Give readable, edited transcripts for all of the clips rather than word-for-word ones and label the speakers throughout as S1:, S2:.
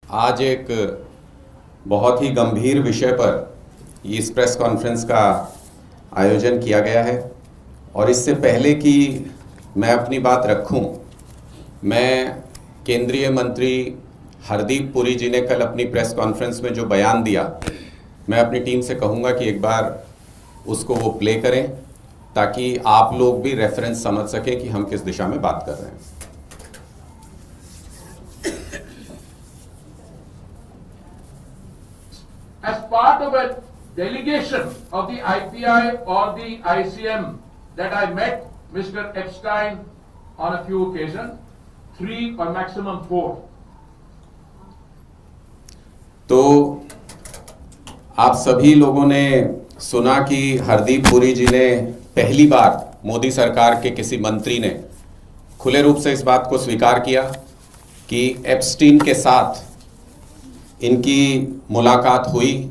S1: आज एक बहुत ही गंभीर विषय पर इस प्रेस कॉन्फ्रेंस का आयोजन किया गया है और इससे पहले कि मैं अपनी बात रखूं, मैं केंद्रीय मंत्री हरदीप पुरी जी ने कल अपनी प्रेस कॉन्फ्रेंस में जो बयान दिया, मैं अपनी टीम से कहूंगा कि एक बार उसको वो प्ले करें ताकि आप लोग भी रेफरेंस समझ सकें कि हम किस दिशा में बात कर रहे हैं।
S2: As part of a delegation of the IPI or the ICM that I met Mr. Epstein on a few occasions, 3 or maximum 4.
S1: तो आप सभी लोगों ने सुना कि हरदीप पुरी जी ने पहली बार मोदी सरकार के किसी मंत्री ने खुले रूप से इस बात को स्वीकार किया कि एप्स्टीन के साथ इनकी मुलाकात हुई,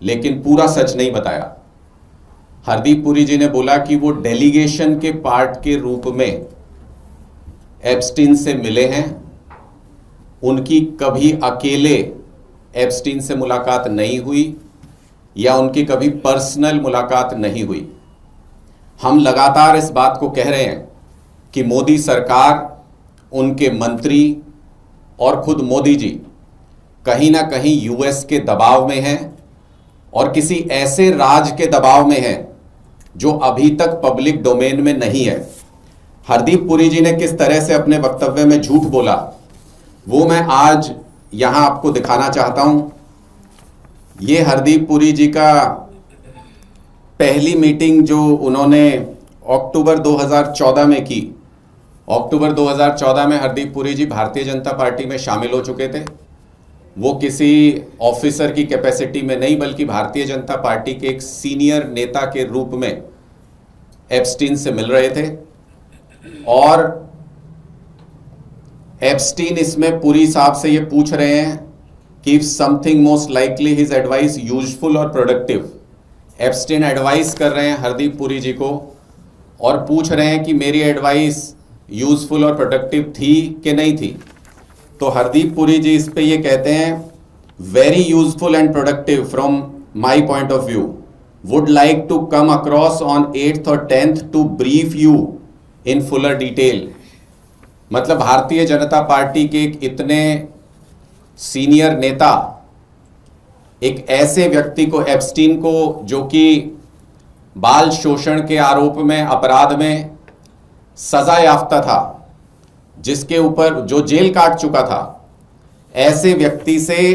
S1: लेकिन पूरा सच नहीं बताया। हरदीप पुरी जी ने बोला कि वो डेलीगेशन के पार्ट के रूप में एप्स्टीन से मिले हैं, उनकी कभी अकेले एप्स्टीन से मुलाकात नहीं हुई या उनकी कभी पर्सनल मुलाकात नहीं हुई। हम लगातार इस बात को कह रहे हैं कि मोदी सरकार, उनके मंत्री और खुद मोदी जी कहीं ना कहीं यूएस के दबाव में हैं और किसी ऐसे राज के दबाव में हैं जो अभी तक पब्लिक डोमेन में नहीं है। हरदीप पुरी जी ने किस तरह से अपने वक्तव्य में झूठ बोला, वो मैं आज यहां आपको दिखाना चाहता हूं। ये हरदीप पुरी जी का पहली मीटिंग जो उन्होंने अक्टूबर 2014 में की। अक्टूबर 2014 में हरदीप पुरी जी भारतीय जनता पार्टी में शामिल हो चुके थे। वो किसी ऑफिसर की कैपेसिटी में नहीं, बल्कि भारतीय जनता पार्टी के एक सीनियर नेता के रूप में एप्स्टीन से मिल रहे थे और एप्स्टीन इसमें पुरी साहब से ये पूछ रहे हैं कि if something most likely his advice useful और प्रोडक्टिव। एप्स्टीन एडवाइस कर रहे हैं हरदीप पुरी जी को और पूछ रहे हैं कि मेरी एडवाइस यूजफुल और प्रोडक्टिव थी कि नहीं थी। तो हरदीप पुरी जी इस पे ये कहते हैं, very useful and productive from my point of view, would like to come across on 8th और 10th to brief you in fuller detail. मतलब भारतीय जनता पार्टी के एक इतने सीनियर नेता, एक ऐसे व्यक्ति को, एप्स्टीन को, जो कि बाल शोषण के आरोप में, अपराध में सजा याफ्ता था, जिसके ऊपर जो जेल काट चुका था, ऐसे व्यक्ति से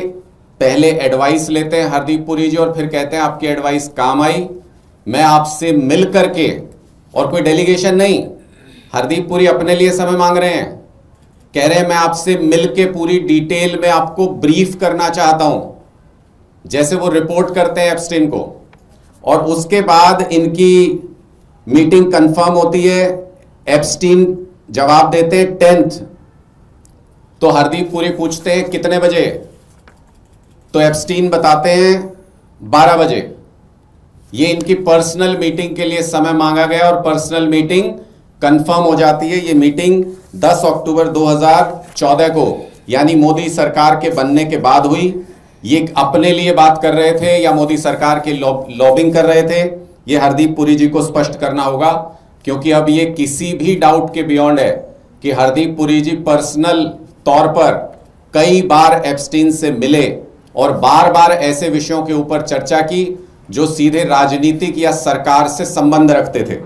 S1: पहले एडवाइस लेते हैं हरदीप पुरी जी और फिर कहते हैं आपकी एडवाइस काम आई, मैं आपसे मिल करके, और कोई डेलीगेशन नहीं, हरदीप पुरी अपने लिए समय मांग रहे हैं, कह रहे हैं मैं आपसे मिल के पूरी डिटेल में आपको ब्रीफ करना चाहता हूं, जैसे वो रिपोर्ट करते हैं एप्स्टीन को। और उसके बाद इनकी मीटिंग कंफर्म होती है, एप्स्टीन जवाब देते हैं 10th। तो हरदीप पुरी पूछते हैं कितने बजे, तो एप्स्टीन बताते हैं 12 बजे। ये इनकी पर्सनल मीटिंग के लिए समय मांगा गया और पर्सनल मीटिंग कंफर्म हो जाती है। ये मीटिंग 10 अक्टूबर 2014 को, यानी मोदी सरकार के बनने के बाद हुई। ये अपने लिए बात कर रहे थे या मोदी सरकार के लॉबिंग कर रहे थे, ये हरदीप पुरी जी को स्पष्ट करना होगा, क्योंकि अब ये किसी भी डाउट के बियॉन्ड है कि हरदीप पुरी जी पर्सनल तौर पर कई बार एप्स्टीन से मिले और बार बार ऐसे विषयों के ऊपर चर्चा की जो सीधे राजनीतिक या सरकार से संबंध रखते थे।